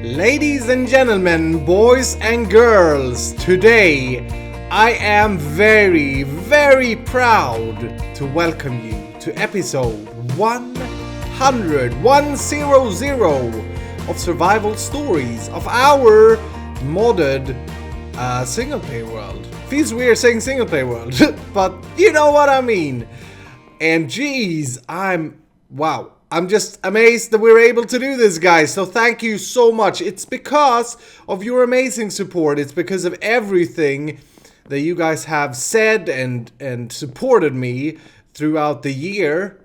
Ladies and gentlemen, boys and girls, today I am very, very proud to welcome you to episode 100 of Survival Stories of our modded single-player world. Feels weird saying single-player world, but you know what I mean. And geez, I'm just amazed that we're able to do this, guys. So thank you so much. It's because of your amazing support. It's because of everything that you guys have said and supported me throughout the year,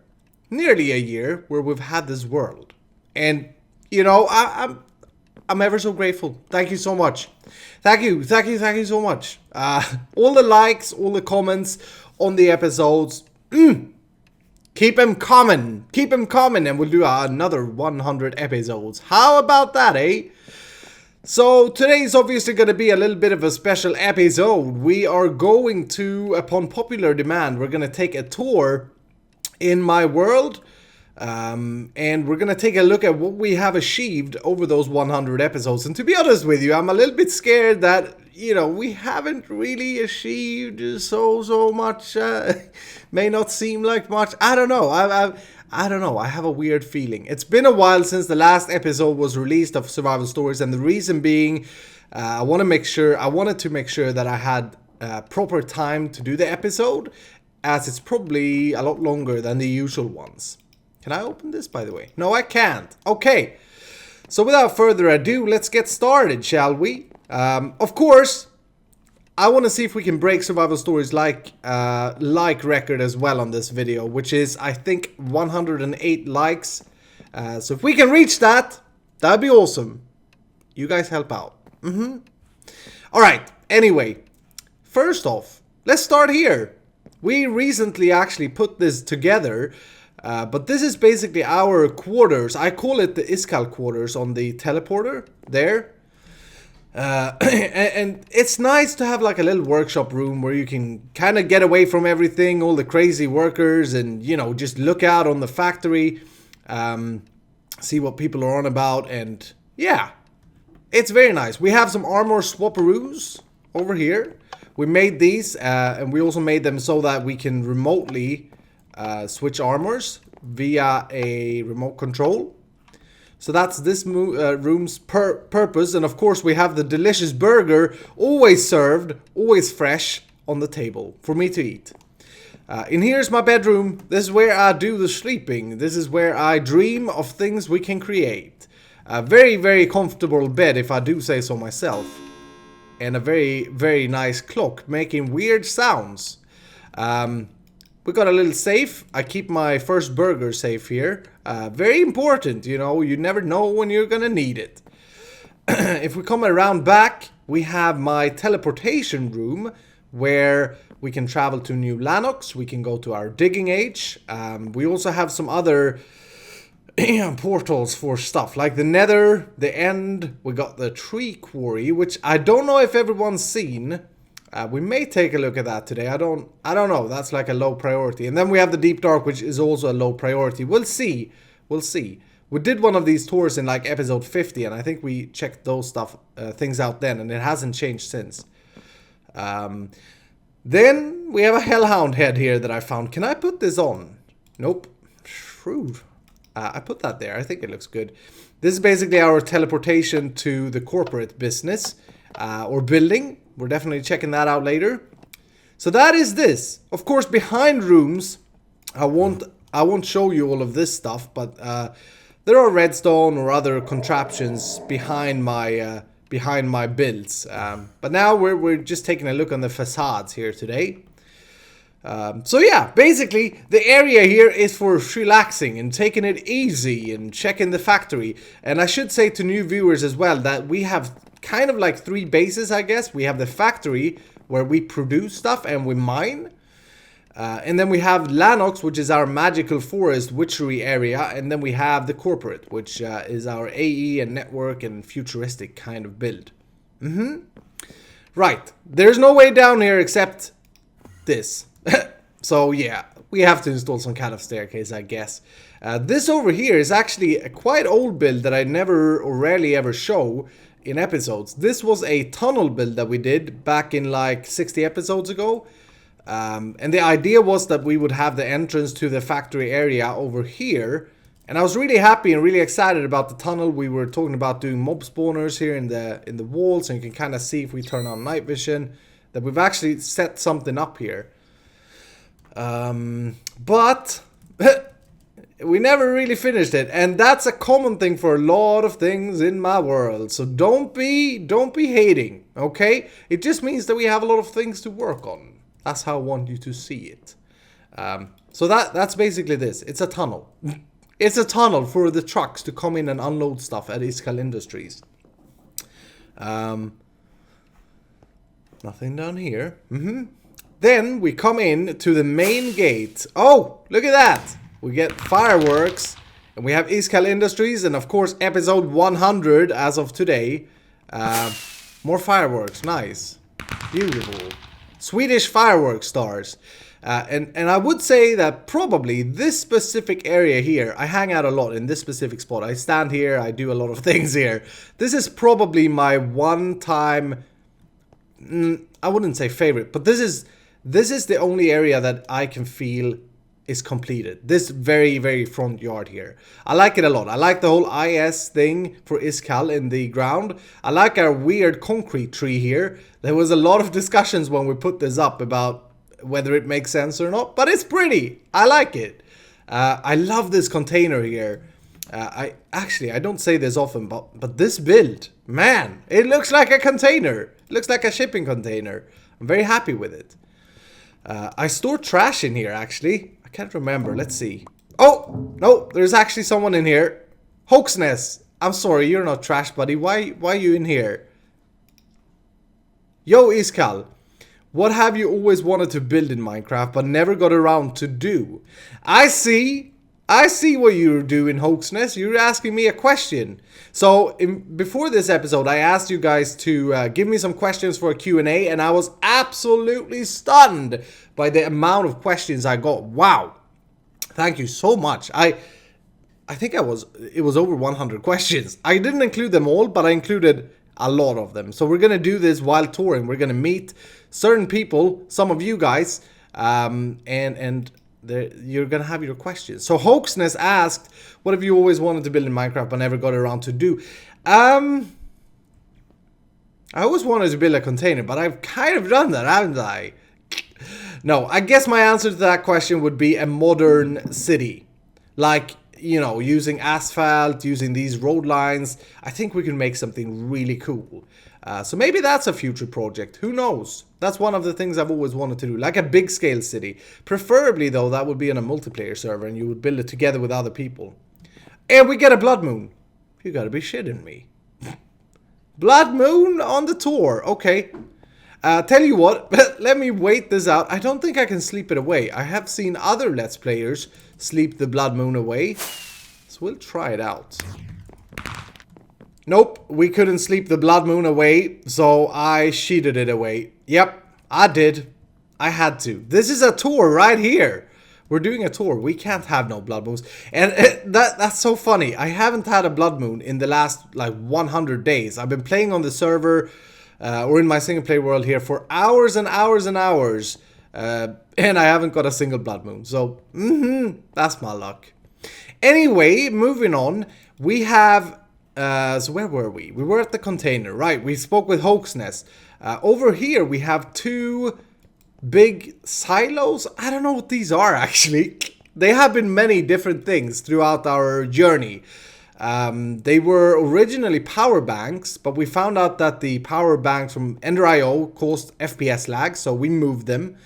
nearly a year, where we've had this world. And you know, I'm ever so grateful. Thank you so much. Thank you so much. All the likes, all the comments on the episodes. Keep them coming, and we'll do another 100 episodes. How about that, eh? So today's obviously going to be a little bit of a special episode. We are going to, upon popular demand, we're going to take a tour in my world. And we're going to take a look at what we have achieved over those 100 episodes. And to be honest with you, I'm a little bit scared that, you know, we haven't really achieved so much. May not seem like much. I don't know. I don't know. I have a weird feeling. It's been a while since the last episode was released of Survival Stories. And the reason being, I wanted to make sure that I had proper time to do the episode, as it's probably a lot longer than the usual ones. Can I open this, by the way? No, I can't. Okay. So without further ado, let's get started, shall we? Of course, I want to see if we can break Survival Stories like record as well on this video, which is, I think, 108 likes. So if we can reach that, that'd be awesome. You guys help out. Alright, anyway. First off, let's start here. We recently actually put this together. But this is basically our quarters. I call it the Iskall quarters on the teleporter there. And it's nice to have like a little workshop room where you can kind of get away from everything, all the crazy workers, and, you know, just look out on the factory, see what people are on about, and yeah, it's very nice. We have some armor swapperoos over here. We made these, and we also made them so that we can remotely switch armors via a remote control. So that's this room's purpose. And of course we have the delicious burger, always served, always fresh on the table for me to eat. In here's my bedroom. This is where I do the sleeping. This is where I dream of things we can create. A very, very comfortable bed, if I do say so myself. And a very, very nice clock making weird sounds. We got a little safe. I keep my first burger safe here. Very important, you know, you never know when you're gonna need it. If we come around back, we have my teleportation room where we can travel to New Lanox. We can go to our digging age. We also have some other portals for stuff like the Nether, the End. We got the Tree Quarry, which I don't know if everyone's seen. We may take a look at that today. I don't know. That's like a low priority. And then we have the Deep Dark, which is also a low priority. We'll see. We did one of these tours in like episode 50, and I think we checked those things out then, and it hasn't changed since. Then we have a Hellhound head here that I found. Can I put this on? Nope. Shrewd. I put that there. I think it looks good. This is basically our teleportation to the corporate business or building. We're definitely checking that out later. So that is this. Of course, behind rooms, I won't show you all of this stuff, but there are redstone or other contraptions behind my builds. But now we're just taking a look on the facades here today. So yeah, basically the area here is for relaxing and taking it easy and checking the factory. And I should say to new viewers as well that we have kind of like three bases, I guess. We have the factory where we produce stuff and we mine. And then we have Lanox, which is our magical forest witchery area. And then we have the corporate, which is our AE and network and futuristic kind of build. Right. There's no way down here except this. So yeah, we have to install some kind of staircase, I guess. This over here is actually a quite old build that I never or rarely ever show in episodes. This was a tunnel build that we did back in like 60 episodes ago. And the idea was that we would have the entrance to the factory area over here. And I was really happy and really excited about the tunnel. We were talking about doing mob spawners here in the walls, and you can kind of see if we turn on night vision that we've actually set something up here. But we never really finished it, and that's a common thing for a lot of things in my world. So don't be hating, okay? It just means that we have a lot of things to work on. That's how I want you to see it. So that's basically this. It's a tunnel. It's a tunnel for the trucks to come in and unload stuff at Iskall Industries. Nothing down here. Then we come in to the main gate. Oh, look at that. We get fireworks, and we have Iskall Industries, and of course episode 100 as of today. More fireworks, nice, beautiful. Swedish fireworks stars. And I would say that probably this specific area here, I hang out a lot in this specific spot. I stand here, I do a lot of things here. This is probably my one-time, I wouldn't say favorite, but this is the only area that I can feel is completed. This very, very front yard here. I like it a lot. I like the whole IS thing for Iskall in the ground. I like our weird concrete tree here. There was a lot of discussions when we put this up about whether it makes sense or not, but it's pretty. I like it. I love this container here. I don't say this often, but this build, man, it looks like a container. It looks like a shipping container. I'm very happy with it. I store trash in here, actually. I can't remember. Let's see. Oh, no, there's actually someone in here. Hoaxness. I'm sorry, you're not trash, buddy. Why are you in here? Yo, Iskall. What have you always wanted to build in Minecraft but never got around to do? I see what you're doing, Hoaxness. You're asking me a question. So, before this episode, I asked you guys to give me some questions for a Q&A, and I was absolutely stunned by the amount of questions I got. Wow. Thank you so much. I think it was over 100 questions. I didn't include them all, but I included a lot of them. So we're going to do this while touring. We're going to meet certain people, some of you guys, and you're going to have your questions. So Hoaxness asked, what have you always wanted to build in Minecraft but never got around to do? I always wanted to build a container, but I've kind of done that, haven't I? No, I guess my answer to that question would be a modern city. Like, you know, using asphalt, using these road lines. I think we can make something really cool. So maybe that's a future project. Who knows? That's one of the things I've always wanted to do. Like a big scale city. Preferably, though, that would be on a multiplayer server and you would build it together with other people. And we get a blood moon. You gotta be shitting me. Blood moon on the tour. Okay. Tell you what, let me wait this out. I don't think I can sleep it away. I have seen other Let's Players sleep the blood moon away. So we'll try it out. Nope, we couldn't sleep the blood moon away, so I sheeted it away. Yep, I did. I had to. This is a tour right here. We're doing a tour. We can't have no blood moons. And that's so funny. I haven't had a blood moon in the last like 100 days. I've been playing on the server or in my single player world here for hours and hours and hours. And I haven't got a single blood moon. So, that's my luck. Anyway, moving on. We have... so where were we? We were at the container, right? We spoke with Hoaxness. Over here, we have two big silos. I don't know what these are, actually. They have been many different things throughout our journey. They were originally power banks, but we found out that the power banks from Ender.io caused FPS lag, so we moved them.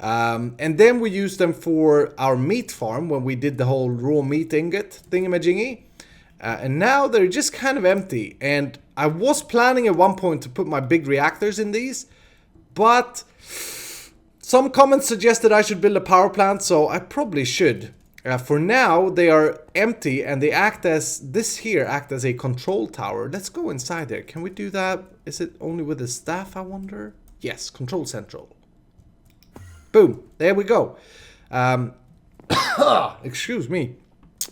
And then we used them for our meat farm when we did the whole raw meat ingot thingamajiggy. And now they're just kind of empty. And I was planning at one point to put my big reactors in these, but some comments suggested I should build a power plant, so I probably should. For now, they are empty and they act as a control tower. Let's go inside there. Can we do that? Is it only with the staff, I wonder? Yes, control central. Boom, there we go. Excuse me.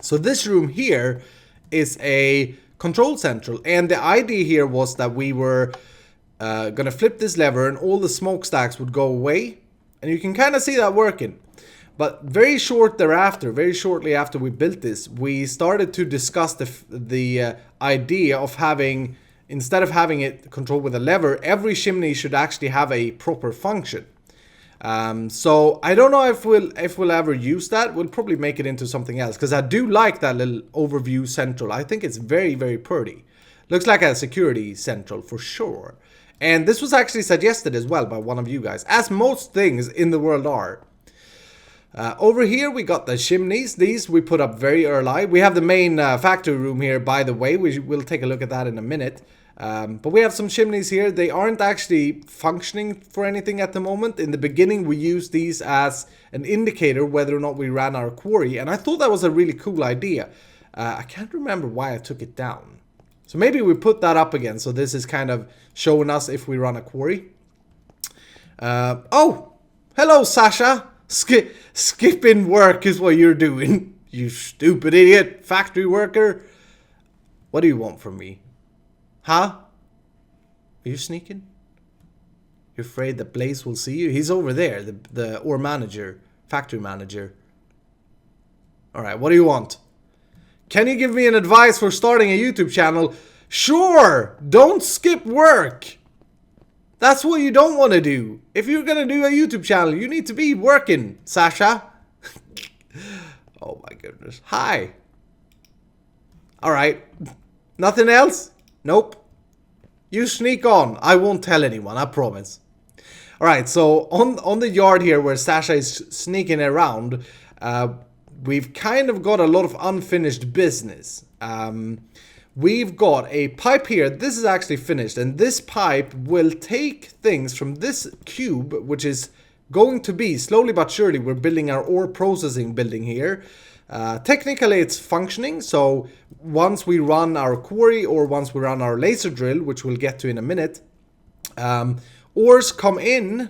So this room here is a control central, and the idea here was that we were gonna flip this lever and all the smokestacks would go away, and you can kind of see that working. But very shortly after we built this, we started to discuss the idea of having, instead of having it controlled with a lever, every chimney should actually have a proper function. So I don't know if we'll ever use that. We'll probably make it into something else, because I do like that little overview central. I think it's very, very pretty. Looks like a security central for sure. And this was actually suggested as well by one of you guys, as most things in the world are. Over here we got the chimneys. These we put up very early. We have the main factory room here, by the way. We'll take a look at that in a minute. But we have some chimneys here. They aren't actually functioning for anything at the moment. In the beginning we used these as an indicator whether or not we ran our quarry, and I thought that was a really cool idea. I can't remember why I took it down. So maybe we put that up again, so this is kind of showing us if we run a quarry. Oh! Hello, Sasha! Skipping work is what you're doing. You stupid idiot, factory worker. What do you want from me? Huh? Are you sneaking? You're afraid that Blaze will see you? He's over there, the ore manager, factory manager. Alright, what do you want? Can you give me an advice for starting a YouTube channel? Sure! Don't skip work! That's what you don't want to do. If you're gonna do a YouTube channel, you need to be working, Sasha. Oh my goodness. Hi. Alright. Nothing else? Nope. You sneak on. I won't tell anyone, I promise. Alright, so on the yard here where Sasha is sneaking around, we've kind of got a lot of unfinished business. We've got a pipe here. This is actually finished, and this pipe will take things from this cube, which is going to be, slowly but surely, we're building our ore processing building here. Technically it's functioning, so once we run our quarry or once we run our laser drill, which we'll get to in a minute, ores come in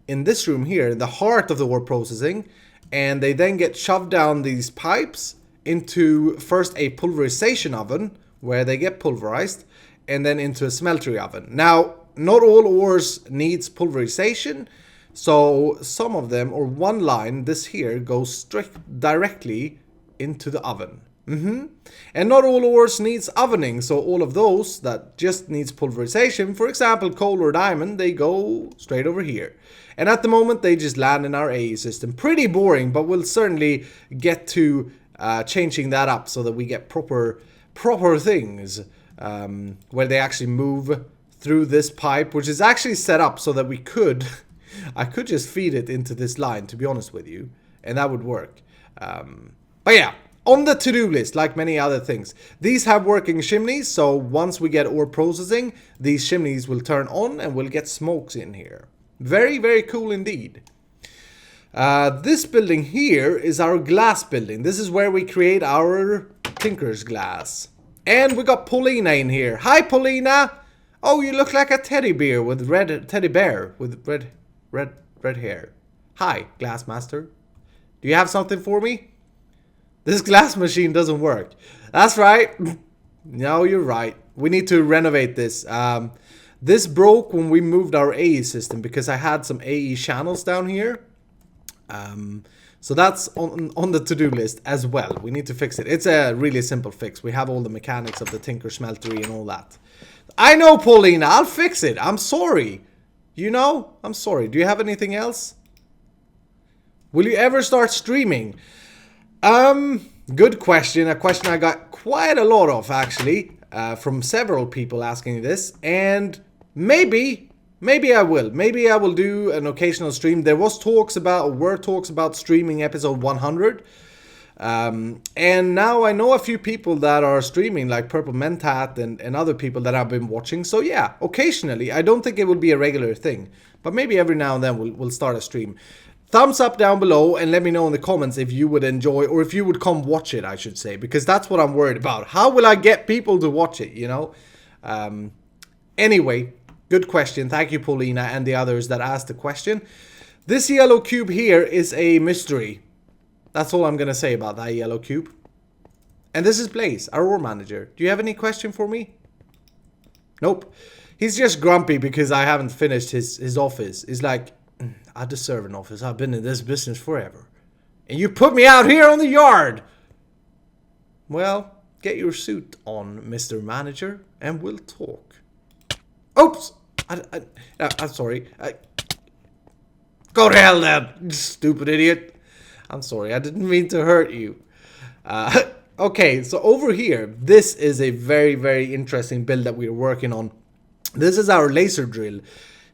this room here, in the heart of the ore processing, and they then get shoved down these pipes into first a pulverization oven, where they get pulverized, and then into a smeltery oven. Now, not all ores needs pulverization, so some of them, or one line, this here, goes directly into the oven. And not all ores needs ovening, so all of those that just needs pulverization, for example coal or diamond, they go straight over here. And at the moment they just land in our AE system. Pretty boring, but we'll certainly get to changing that up so that we get proper things, where they actually move through this pipe, which is actually set up so that we could I could just feed it into this line, to be honest with you, and that would work. But yeah, on the to-do list, like many other things, these have working chimneys, so once we get ore processing, these chimneys will turn on and we'll get smokes in here. Very, very cool indeed. This building here is our glass building. This is where we create our Tinker's glass. And we got Paulina in here. Hi, Paulina! Oh, you look like a teddy bear with red hair. Hi, glass master. Do you have something for me? This glass machine doesn't work. That's right. No, you're right. We need to renovate this. This broke when we moved our AE system because I had some AE channels down here. So that's on the to-do list as well. We need to fix it. It's a really simple fix. We have all the mechanics of the Tinker Smeltery and all that. I know, Paulina. I'll fix it. I'm sorry. You know, I'm sorry. Do you have anything else? Will you ever start streaming? Good question. A question I got quite a lot of, actually, from several people asking this. And maybe I will. Maybe I will do an occasional stream. There were talks about streaming episode 100. And now I know a few people that are streaming, like Purple Mentat and other people that I've been watching. So yeah, occasionally. I don't think it will be a regular thing, but maybe every now and then we'll start a stream. Thumbs up down below and let me know in the comments if you would enjoy, or if you would come watch it, I should say, because that's what I'm worried about. How will I get people to watch it, you know? Anyway, good question. Thank you, Paulina, and the others that asked the question. This yellow cube here is a mystery. That's all I'm gonna say about that yellow cube. And this is Blaze, our ore manager. Do you have any question for me? Nope. He's just grumpy because I haven't finished his office. He's like, I deserve an office. I've been in this business forever. And you put me out here on the yard! Well, get your suit on, Mr. Manager, and we'll talk. Oops! I'm sorry. Go to hell then, stupid idiot. I'm sorry, I didn't mean to hurt you. Okay, so over here, this is a very, very interesting build that we're working on. This is our laser drill,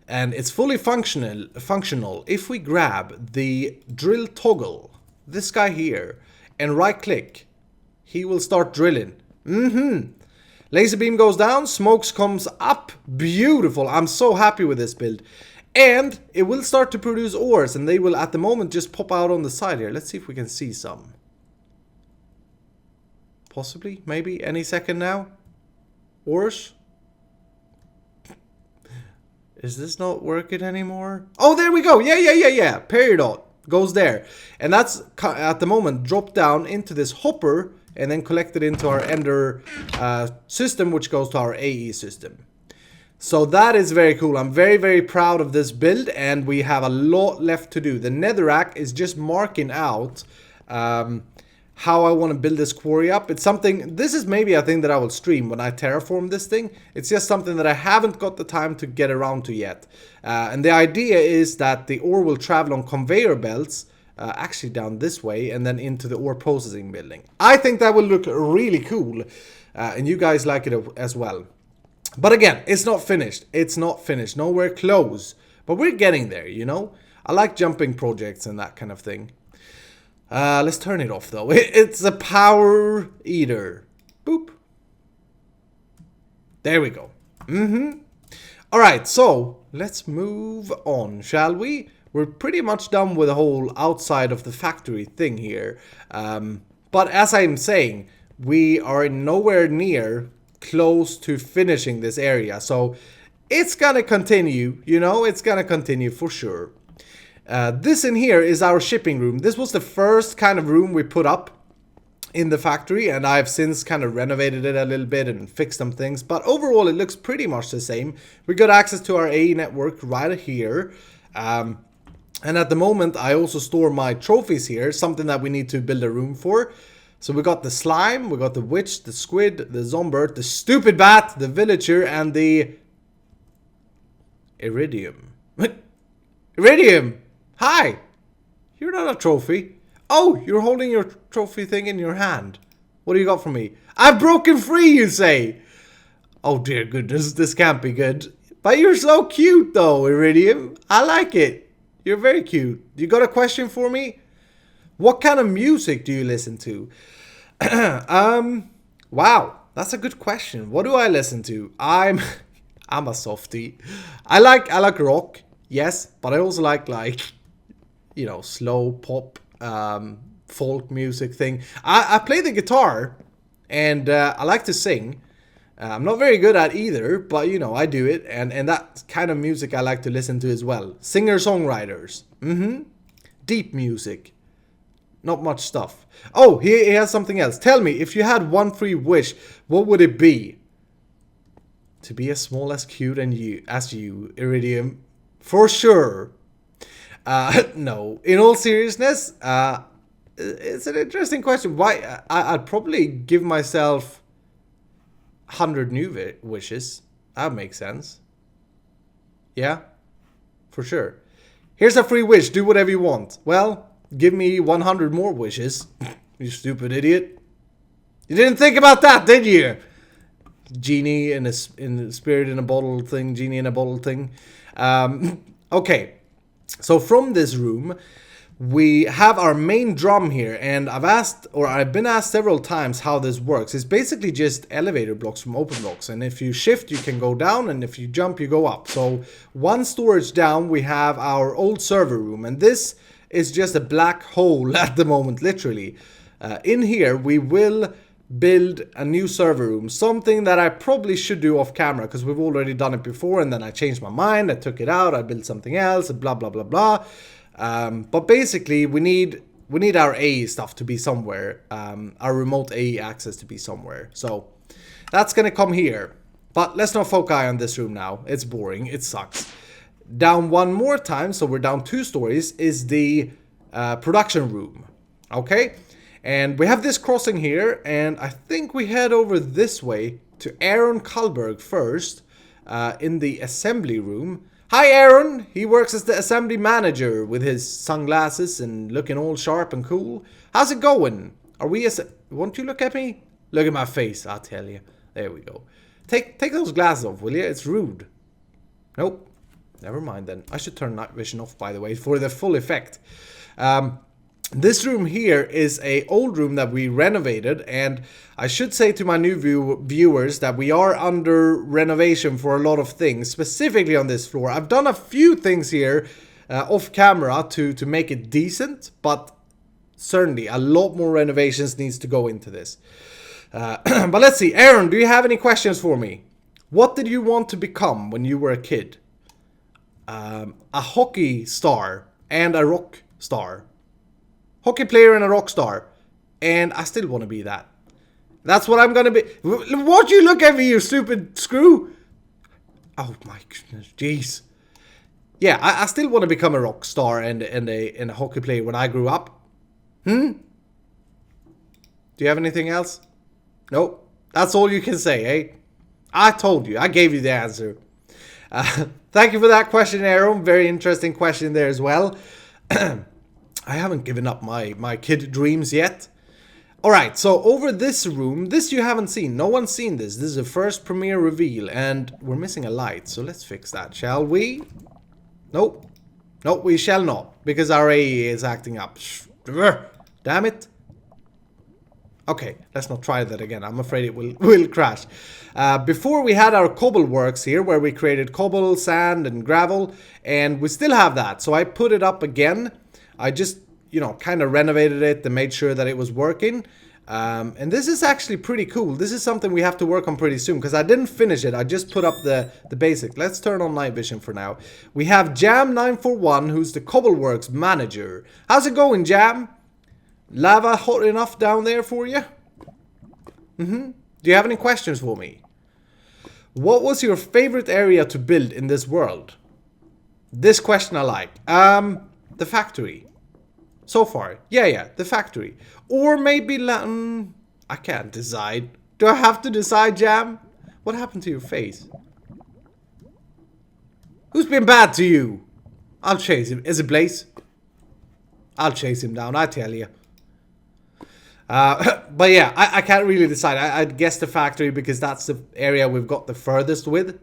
and it's fully functional. If we grab the drill toggle, this guy here, and right click, he will start drilling. Laser beam goes down, smokes comes up. Beautiful. I'm so happy with this build. And it will start to produce ores, and they will at the moment just pop out on the side here. Let's see if we can see some. Possibly, maybe, any second now. Ores. Is this not working anymore? Oh, there we go. Yeah. Peridot goes there. And that's, at the moment, dropped down into this hopper and then collected into our Ender system, which goes to our AE system. So that is very cool. I'm very, very proud of this build, and we have a lot left to do. The netherrack is just marking out how I want to build this quarry up. It's something, this is maybe a thing that I will stream when I terraform this thing. It's just something that I haven't got the time to get around to yet. And the idea is that the ore will travel on conveyor belts, actually down this way, and then into the ore processing building. I think that will look really cool, and you guys like it as well. But again, it's not finished. It's not finished. Nowhere close. But we're getting there, you know? I like jumping projects and that kind of thing. Let's turn it off though. It's a power eater. Boop. There we go. Alright, so let's move on, shall we? We're pretty much done with the whole outside of the factory thing here. But as I'm saying, we are nowhere near close to finishing this area. So it's gonna continue, you know, it's gonna continue for sure. This in here is our shipping room. This was the first kind of room we put up in the factory, and I've since kind of renovated it a little bit and fixed some things, but overall it looks pretty much the same. We got access to our AE network right here, and at the moment I also store my trophies here, something that we need to build a room for. So we got the slime, we got the witch, the squid, the zombird, the stupid bat, the villager, and the iridium. Iridium! Hi! You're not a trophy. Oh, you're holding your trophy thing in your hand. What do you got for me? I've broken free, you say! Oh dear goodness, this can't be good. But you're so cute though, Iridium. I like it. You're very cute. You got a question for me? What kind of music do you listen to? Wow, that's a good question. What do I listen to? I'm a softie. I like rock, yes, but I also like you know, slow pop, folk music thing. I play the guitar, and I like to sing. I'm not very good at either, but you know, I do it, and that kind of music I like to listen to as well. Singer-songwriters. Deep music. Not much stuff. Oh, he has something else. Tell me, if you had one free wish, what would it be? To be as small as cute and as you, Iridium. For sure. No. In all seriousness, it's an interesting question. Why? I'd probably give myself 100 new wishes. That makes sense. Yeah? For sure. Here's a free wish. Do whatever you want. Well, give me 100 more wishes. You stupid idiot. You didn't think about that, did you? Genie in the spirit in a bottle thing. Genie in a bottle thing. Okay. So from this room, we have our main drum here, and I've been asked several times how this works. It's basically just elevator blocks from open blocks, and if you shift you can go down, and if you jump you go up. So one storage down we have our old server room, and this is just a black hole at the moment, literally. In here we will build a new server room, something that I probably should do off camera because we've already done it before, and then I changed my mind, I took it out, I built something else, blah blah blah blah. But basically we need we need our AE stuff to be somewhere. Our remote AE access to be somewhere. So that's gonna come here. But let's not focus on this room now. It's boring. It sucks. Down one more time, so we're down 2 stories, is the production room. Okay? And we have this crossing here, and I think we head over this way to Aaron Kalberg first, in the assembly room. Hi Aaron! He works as the assembly manager with his sunglasses and looking all sharp and cool. How's it going? Are we won't you look at me? Look at my face, I'll tell you. There we go. Take those glasses off, will you? It's rude. Nope. Never mind then. I should turn night vision off, by the way, for the full effect. This room here is a old room that we renovated, and I should say to my new viewers that we are under renovation for a lot of things, specifically on this floor. I've done a few things here off camera to make it decent, but certainly a lot more renovations needs to go into this. But let's see. Aaron, do you have any questions for me? What did you want to become when you were a kid? A hockey star and a rock star. Hockey player and a rock star. And I still want to be that. That's what I'm going to be. Won't you look at me, you stupid screw? Oh my goodness. Jeez. Yeah, I still want to become a rock star and a hockey player when I grew up. Do you have anything else? Nope. That's all you can say, eh? I told you. I gave you the answer. Thank you for that question, Aaron. Very interesting question there as well. I haven't given up my kid dreams yet. Alright, so over this room, this you haven't seen. No one's seen this. This is the first premiere reveal, and we're missing a light. So let's fix that, shall we? Nope. Nope, we shall not, because our AE is acting up. Damn it. Okay, let's not try that again. I'm afraid it will crash. Before we had our cobble works here, where we created cobble, sand, and gravel, and we still have that. So I put it up again. I just, kind of renovated it and made sure that it was working. And this is actually pretty cool. This is something we have to work on pretty soon, because I didn't finish it. I just put up the basic. Let's turn on night vision for now. We have Jam941, who's the Cobbleworks manager. How's it going, Jam? Lava hot enough down there for you? Do you have any questions for me? What was your favorite area to build in this world? This question I like. The factory. So far. Yeah, the factory. Or maybe Latin. I can't decide. Do I have to decide, Jam? What happened to your face? Who's been bad to you? I'll chase him. Is it Blaze? I'll chase him down, I tell you. But yeah, I can't really decide. I'd guess the factory because that's the area we've got the furthest with.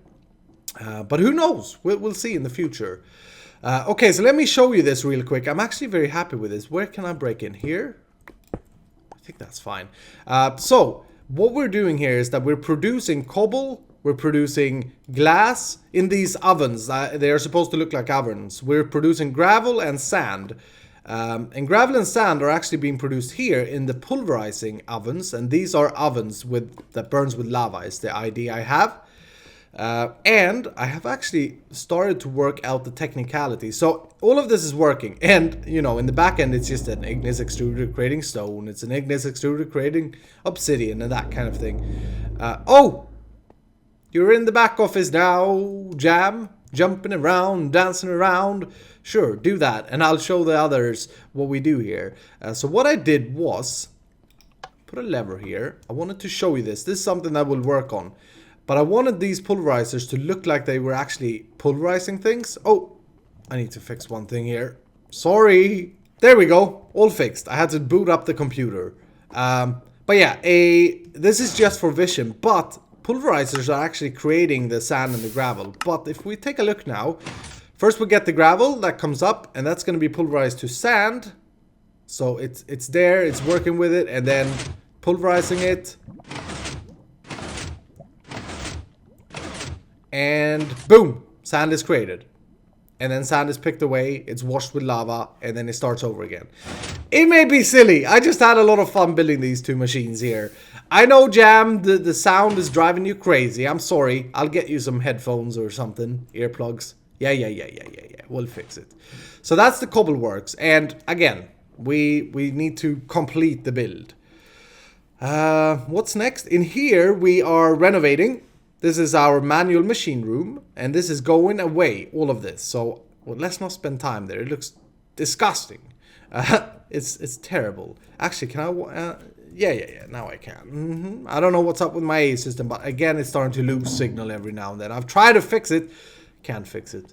But who knows? We'll see in the future. Okay, so let me show you this real quick. I'm actually very happy with this. Where can I break in? Here? I think that's fine. So, what we're doing here is that we're producing cobble. We're producing glass in these ovens. They are supposed to look like ovens. We're producing gravel and sand. And gravel and sand are actually being produced here in the pulverizing ovens, and these are ovens that burns with lava is the idea I have. And I have actually started to work out the technicality. So all of this is working, and in the back end it's just an ignis extruder creating stone, it's an ignis extruder creating obsidian and that kind of thing. Oh! You're in the back office now, Jam, jumping around, dancing around. Sure, do that, and I'll show the others what we do here. So what I did was put a lever here. I wanted to show you this. This is something that we'll work on. But I wanted these pulverizers to look like they were actually pulverizing things. Oh, I need to fix one thing here. Sorry. There we go. All fixed. I had to boot up the computer. But yeah, this is just for vision, but pulverizers are actually creating the sand and the gravel. But if we take a look now, first we get the gravel that comes up, and that's going to be pulverized to sand. So it's there, it's working with it, and then pulverizing it. And boom, sand is created. And then sand is picked away, it's washed with lava, and then it starts over again. It may be silly. I just had a lot of fun building these two machines here. I know, Jam, the sound is driving you crazy. I'm sorry. I'll get you some headphones or something. Earplugs. Yeah. We'll fix it. So that's the Cobbleworks. And again, We need to complete the build. What's next? In here we are renovating. This is our manual machine room, and this is going away, all of this. So well, let's not spend time there. It looks disgusting. It's terrible. Actually, can I... yeah, now I can. I don't know what's up with my A system, but again, it's starting to lose signal every now and then. I've tried to fix it. Can't fix it.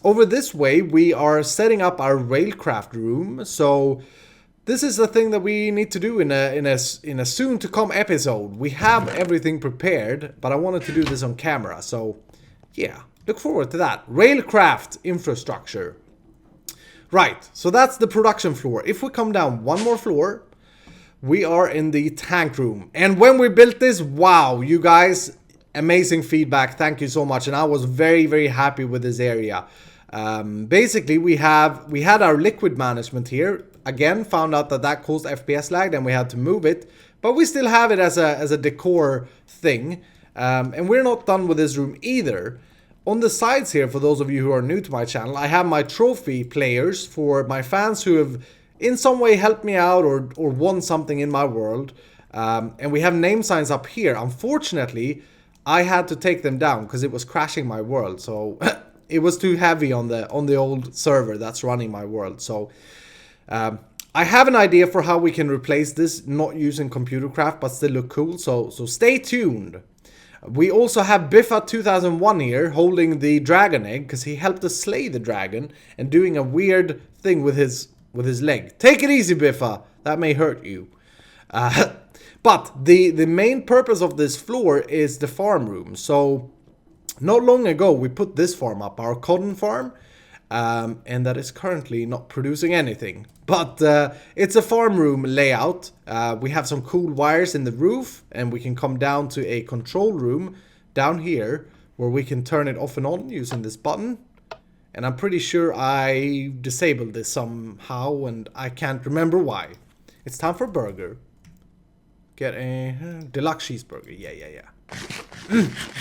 Over this way, we are setting up our railcraft room. So this is the thing that we need to do in a soon to come episode. We have everything prepared, but I wanted to do this on camera. So yeah, look forward to that. Railcraft infrastructure. Right, so that's the production floor. If we come down one more floor, we are in the tank room. And when we built this, wow, you guys, amazing feedback. Thank you so much. And I was very, very happy with this area. Basically, we had our liquid management here. Again, found out that caused FPS lag, and we had to move it. But we still have it as a decor thing. And we're not done with this room either. On the sides here, for those of you who are new to my channel, I have my trophy players for my fans who have in some way helped me out or won something in my world. And we have name signs up here. Unfortunately, I had to take them down because it was crashing my world. So it was too heavy on the old server that's running my world. So I have an idea for how we can replace this, not using ComputerCraft, but still look cool. So stay tuned. We also have Biffa2001 here holding the dragon egg because he helped us slay the dragon and doing a weird thing with his leg. Take it easy, Biffa. That may hurt you. But the main purpose of this floor is the farm room. So not long ago we put this farm up, our cotton farm, and that is currently not producing anything. But it's a farm room layout. We have some cool wires in the roof, and we can come down to a control room down here where we can turn it off and on using this button. And I'm pretty sure I disabled this somehow, and I can't remember why. It's time for burger. Get a deluxe cheeseburger. Yeah.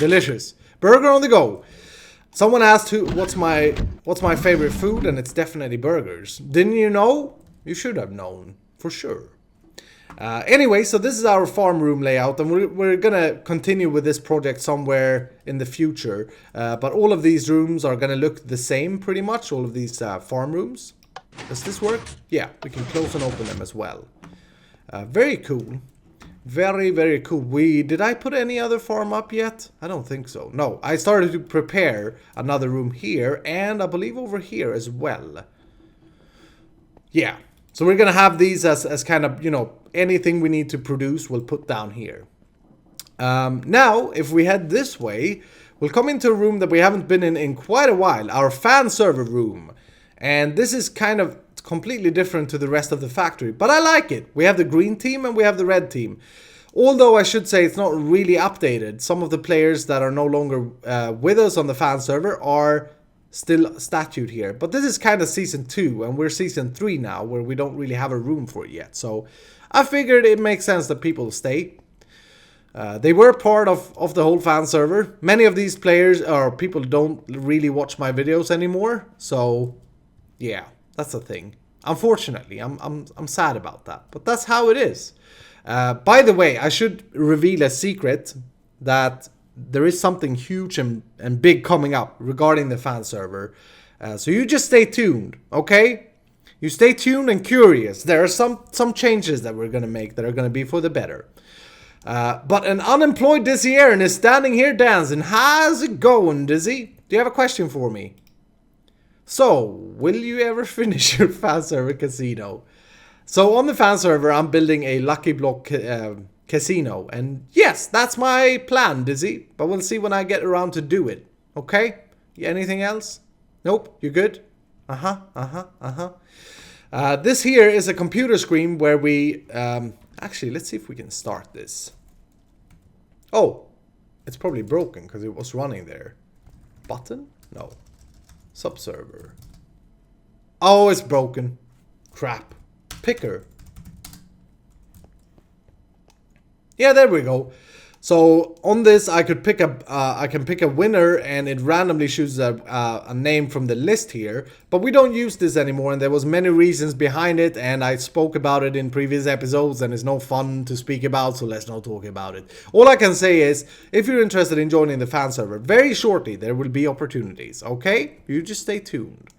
Delicious. Burger on the go. Someone asked what's my favorite food, and it's definitely burgers. Didn't you know? You should have known, for sure. Anyway, so this is our farm room layout, and we're gonna continue with this project somewhere in the future. But all of these rooms are gonna look the same, pretty much. All of these farm rooms. Does this work? Yeah, we can close and open them as well. Very cool. Very, very cool. Did I put any other farm up yet? I don't think so. No, I started to prepare another room here, and I believe over here as well. Yeah, so we're gonna have these as kind of, you know, anything we need to produce, we'll put down here. Now, if we head this way, we'll come into a room that we haven't been in quite a while, our fan server room. And this is kind of completely different to the rest of the factory, but I like it. We have the green team and we have the red team. Although I should say it's not really updated. Some of the players that are no longer with us on the fan server are still statued here. But this is kind of season 2, and we're season 3 now, where we don't really have a room for it yet. So I figured it makes sense that people stay. They were part of the whole fan server. Many of these players or people don't really watch my videos anymore. So yeah, that's the thing. Unfortunately, I'm sad about that, but that's how it is. By the way, I should reveal a secret that there is something huge and big coming up regarding the fan server. So you just stay tuned, okay? You stay tuned and curious. There are some changes that we're gonna make that are gonna be for the better. But an unemployed Dizzy Aaron is standing here dancing. How's it going, Dizzy? Do you have a question for me? So, will you ever finish your fan server casino? So on the fan server, I'm building a Lucky Block casino. And yes, that's my plan, Dizzy. But we'll see when I get around to do it. Okay? Anything else? Nope, you good? This here is a computer screen where we... actually, let's see if we can start this. Oh, it's probably broken because it was running there. Button? No. Subserver. Oh, it's broken. Crap. Picker. Yeah, there we go. So on this, I can pick a winner, and it randomly chooses a name from the list here. But we don't use this anymore, and there was many reasons behind it, and I spoke about it in previous episodes, and it's no fun to speak about, so let's not talk about it. All I can say is, if you're interested in joining the fan server, very shortly there will be opportunities. Okay, you just stay tuned.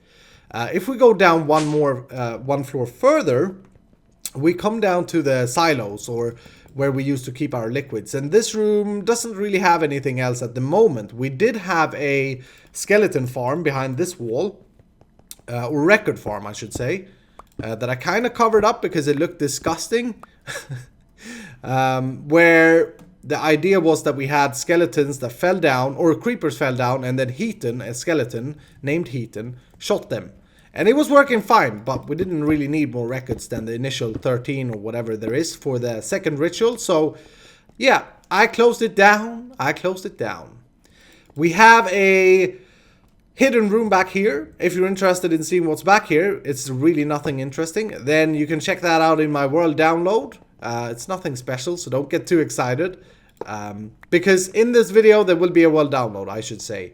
If we go down one floor further, we come down to the silos, or where we used to keep our liquids. And this room doesn't really have anything else at the moment. We did have a skeleton farm behind this wall, or record farm I should say, that I kind of covered up because it looked disgusting. Where the idea was that we had skeletons that fell down, or creepers fell down, and then Heaton, a skeleton named Heaton, shot them. And it was working fine, but we didn't really need more records than the initial 13 or whatever there is for the second ritual. So, yeah, I closed it down. We have a hidden room back here. If you're interested in seeing what's back here, it's really nothing interesting. Then you can check that out in my world download. It's nothing special, so don't get too excited. Because in this video, there will be a world download, I should say.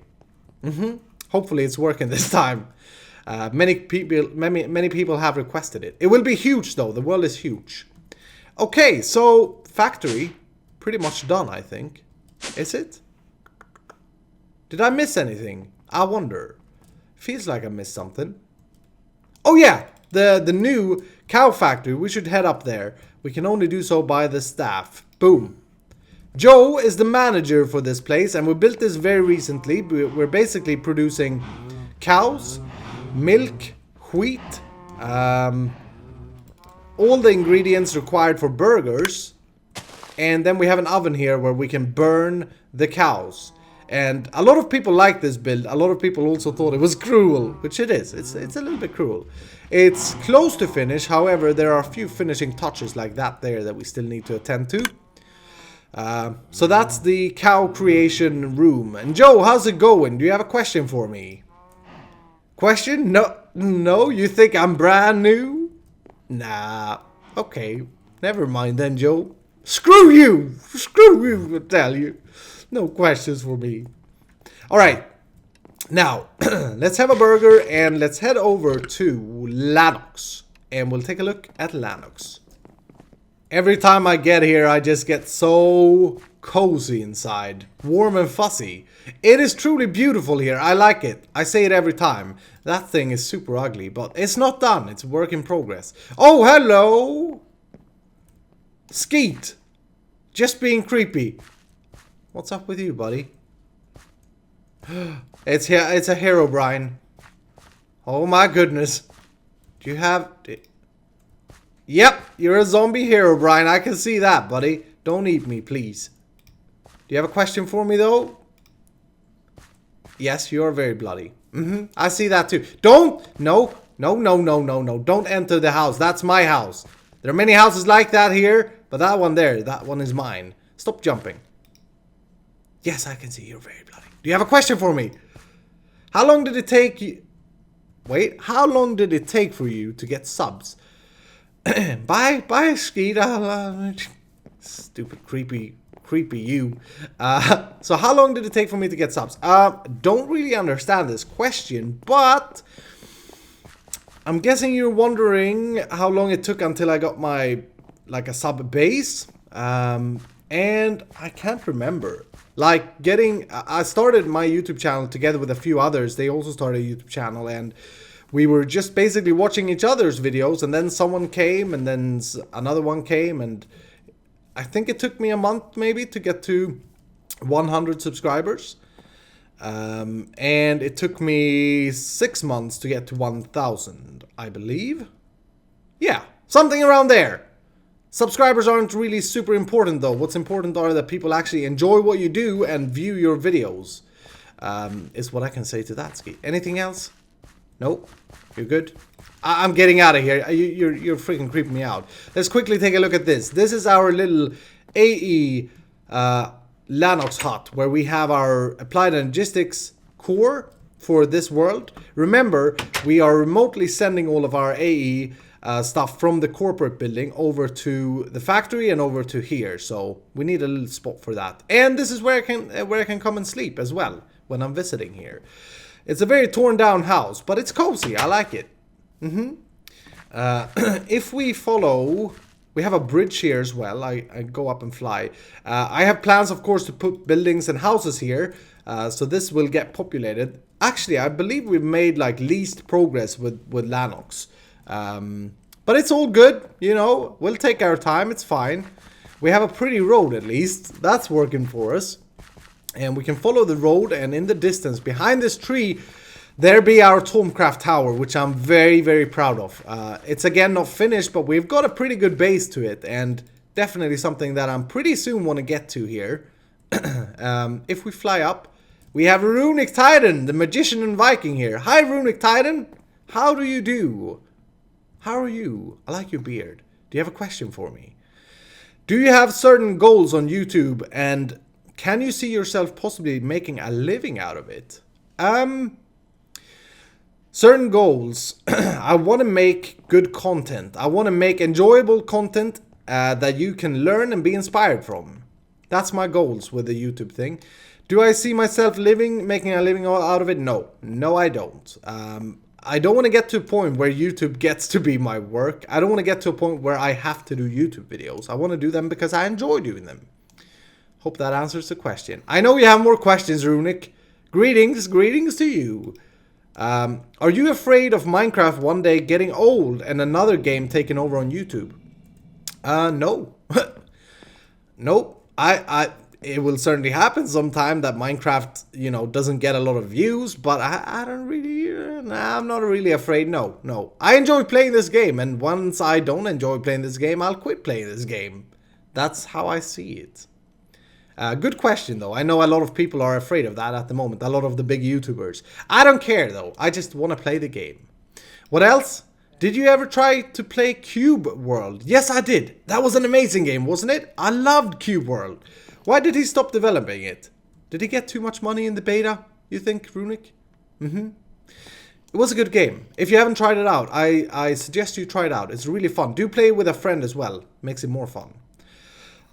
Hopefully it's working this time. Many people have requested it. It will be huge though. The world is huge. Okay, so factory pretty much done, I think. Is it? Did I miss anything? I wonder. Feels like I missed something. Oh yeah, the new cow factory. We should head up there. We can only do so by the staff. Boom. Joe is the manager for this place, and we built this very recently. We're basically producing cows, milk, wheat, all the ingredients required for burgers, and then we have an oven here where we can burn the cows. And a lot of people like this build. A lot of people also thought it was cruel, which it is. It's a little bit cruel. It's close to finish, however there are a few finishing touches like that there that we still need to attend to. So that's the cow creation room. And Joe, how's it going? Do you have a question for me? Question? No, you think I'm brand new? Nah, okay, never mind then, Joe. Screw you, I tell you. No questions for me. Alright, now, let's have a burger and let's head over to Lanox. And we'll take a look at Lanox. Every time I get here, I just get so cozy inside. Warm and fuzzy. It is truly beautiful here. I like it. I say it every time. That thing is super ugly, but it's not done. It's a work in progress. Oh, hello! Skeet. Just being creepy. What's up with you, buddy? It's a hero, Brian. Oh my goodness. Do you have... Yep, you're a zombie hero, Brian. I can see that, buddy. Don't eat me, please. Do you have a question for me, though? Yes, you're very bloody. I see that, too. Don't! No. Don't enter the house. That's my house. There are many houses like that here, but that one there, that one is mine. Stop jumping. Yes, I can see you're very bloody. Do you have a question for me? How long did it take you... Wait, how long did it take for you to get subs? Bye, Skeet. Stupid, creepy you. So how long did it take for me to get subs? Don't really understand this question, but I'm guessing you're wondering how long it took until I got my, like, a sub base. And I can't remember. Like, I started my YouTube channel together with a few others. They also started a YouTube channel, and we were just basically watching each other's videos, and then someone came, and then another one came, and I think it took me a month maybe to get to 100 subscribers. And it took me 6 months to get to 1,000, I believe. Yeah, something around there. Subscribers aren't really super important though. What's important are that people actually enjoy what you do and view your videos. Is what I can say to that, Ski. Anything else? Nope. You're good? I'm getting out of here. You're freaking creeping me out. Let's quickly take a look at this. This is our little AE Lanox hut where we have our applied logistics core for this world. Remember, we are remotely sending all of our AE stuff from the corporate building over to the factory and over to here. So we need a little spot for that. And this is where I can come and sleep as well when I'm visiting here. It's a very torn down house, but it's cozy. I like it. If we follow, we have a bridge here as well. I go up and fly. I have plans, of course, to put buildings and houses here. So this will get populated. Actually, I believe we've made like least progress with Lanox. But it's all good, you know. We'll take our time. It's fine. We have a pretty road at least. That's working for us. And we can follow the road, and in the distance behind this tree there be our CodeChickenCore tower, which I'm very, very proud of. It's again not finished, but we've got a pretty good base to it, and definitely something that I'm pretty soon want to get to here. If we fly up, we have Runic Titan, the magician and Viking here. Hi Runic Titan, how do you do? How are you? I like your beard. Do you have a question for me? Do you have certain goals on YouTube, and can you see yourself possibly making a living out of it? Certain goals. I want to make good content. I want to make enjoyable content that you can learn and be inspired from. That's my goals with the YouTube thing. Do I see myself making a living out of it? No. No, I don't. I don't want to get to a point where YouTube gets to be my work. I don't want to get to a point where I have to do YouTube videos. I want to do them because I enjoy doing them. Hope that answers the question. I know you have more questions, Runic. Greetings to you. Are you afraid of Minecraft one day getting old and another game taking over on YouTube? No. Nope. It will certainly happen sometime that Minecraft, you know, doesn't get a lot of views, but I don't really, I'm not really afraid. No. I enjoy playing this game, and once I don't enjoy playing this game, I'll quit playing this game. That's how I see it. Good question, though. I know a lot of people are afraid of that at the moment. A lot of the big YouTubers. I don't care, though. I just want to play the game. What else? Did you ever try to play Cube World? Yes, I did. That was an amazing game, wasn't it? I loved Cube World. Why did he stop developing it? Did he get too much money in the beta, you think, Runic? It was a good game. If you haven't tried it out, I suggest you try it out. It's really fun. Do play with a friend as well. Makes it more fun.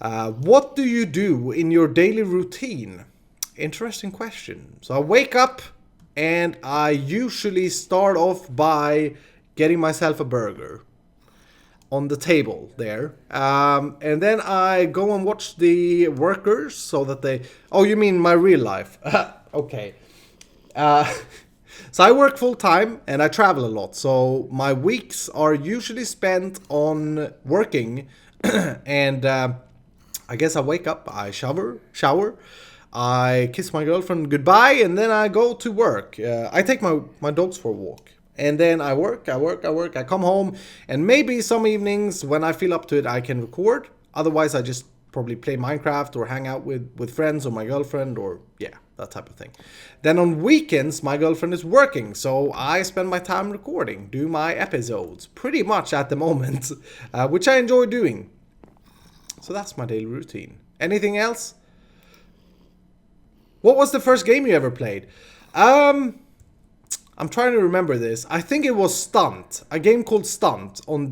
What do you do in your daily routine? Interesting question. So I wake up and I usually start off by getting myself a burger on the table there. And then I go and watch the workers so that they... Oh, you mean my real life? Okay. So I work full time and I travel a lot. So my weeks are usually spent on working and... I guess I wake up, I shower, I kiss my girlfriend goodbye, and then I go to work. I take my dogs for a walk. And then I work, I come home, and maybe some evenings when I feel up to it, I can record. Otherwise, I just probably play Minecraft or hang out with friends or my girlfriend or, yeah, that type of thing. Then on weekends, my girlfriend is working, so I spend my time recording, do my episodes, pretty much at the moment, which I enjoy doing. So that's my daily routine. Anything else? What was the first game you ever played? I'm trying to remember this. I think it was Stunt. A game called Stunt on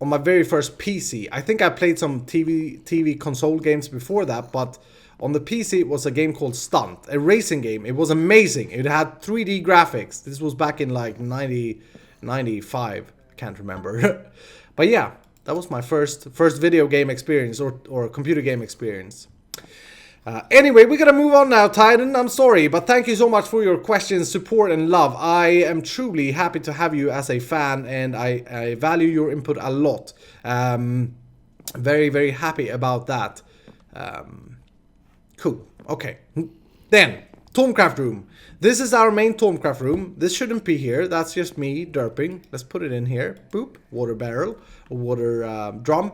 my very first PC. I think I played some TV console games before that, but on the PC it was a game called Stunt. A racing game. It was amazing. It had 3D graphics. This was back in like 95. I can't remember. But yeah. That was my first video game experience or computer game experience. Anyway, we're gonna move on now, Titan. I'm sorry, but thank you so much for your questions, support, and love. I am truly happy to have you as a fan, and I value your input a lot. Very, very happy about that. Cool. Okay. Then, CodeChickenCore room. This is our main CodeChickenCore room. This shouldn't be here. That's just me derping. Let's put it in here. Boop. Water barrel. Or water drum.